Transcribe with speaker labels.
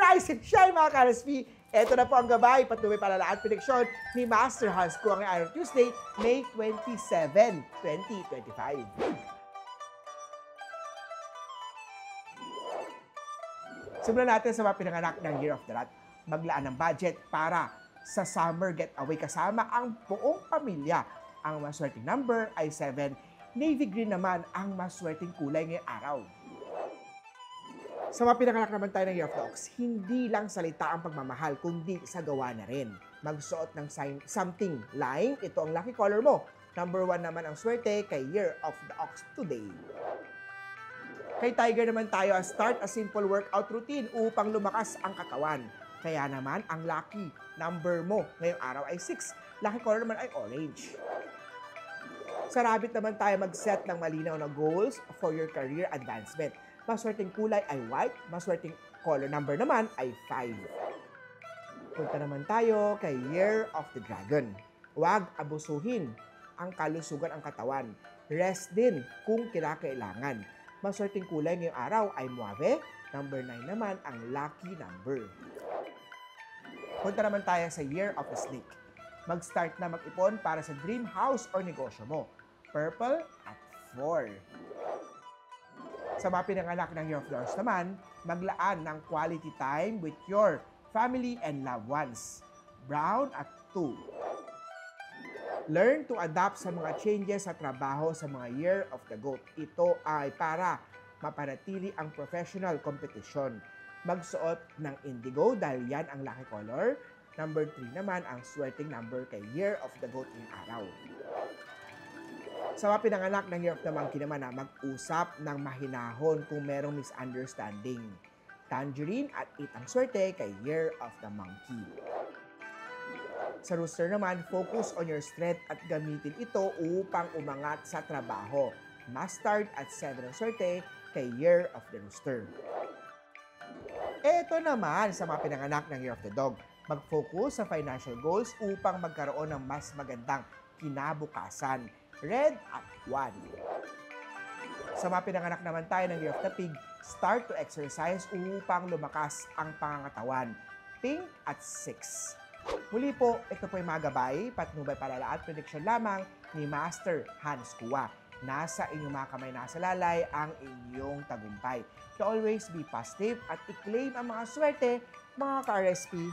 Speaker 1: Rise and shine mga ka-RSP! Ito na po ang gabay, patuloy palalaan prediksyon ni Master Hans ko ang araw Tuesday, May 27, 2025. Simulan natin sa mga pinanganak ng Year of the Rat. Maglaan ng budget para sa summer getaway kasama ang buong pamilya. Ang maswerteng number ay 7. Navy green naman ang maswerteng kulay ngayong araw. Sa mga pinanganak naman tayo ng Year of the Ox, hindi lang salita ang pagmamahal, kundi sa gawa na rin. Magsuot ng something lying, ito ang lucky color mo. Number 1 naman ang swerte kay Year of the Ox today. Kay Tiger naman tayo, start a simple workout routine upang lumakas ang katawan. Kaya naman, ang lucky number mo ngayong araw ay 6. Lucky color naman ay orange. Sa Rabbit naman tayo, mag-set ng malinaw na goals for your career advancement. Maswerteng kulay ay white, maswerteng color number naman ay 5. Punta naman tayo kay Year of the Dragon. Huwag abusuhin ang kalusugan ang katawan. Rest din kung kinakailangan. Maswerteng kulay ngayong araw ay mauve, number 9 naman ang lucky number. Punta naman tayo sa Year of the Snake. Mag-start na mag-ipon para sa dream house or negosyo mo. Purple at 4. Sa mga pinanganak ng Year of the Horse naman, maglaan ng quality time with your family and loved ones. Brown at 2. Learn to adapt sa mga changes sa trabaho sa mga Year of the Goat. Ito ay para mapanatili ang professional competition. Magsuot ng indigo dahil yan ang lucky color. Number 3 naman ang swerteng number kay Year of the Goat ngayong araw. Sa mga pinanganak ng Year of the Monkey naman na mag-usap ng mahinahon kung merong misunderstanding. Tangerine at 8 ang swerte kay Year of the Monkey. Sa Rooster naman, focus on your strength at gamitin ito upang umangat sa trabaho. Mustard at 7 ang swerte kay Year of the Rooster. Ito naman sa mga pinanganak ng Year of the Dog. Mag-focus sa financial goals upang magkaroon ng mas magandang kinabukasan. Red at 1. Sa mga pinanganak naman tayo ng Year of the Pig, start to exercise upang lumakas ang pangangatawan. Pink at 6. Muli po, ito po yung mga gabay, patnubay palala at prediction lamang ni Master Hans Kua. Nasa inyong mga kamay, nasa lalay ang inyong tagumpay. To always be positive at i-claim ang mga swerte, mga ka-RSP.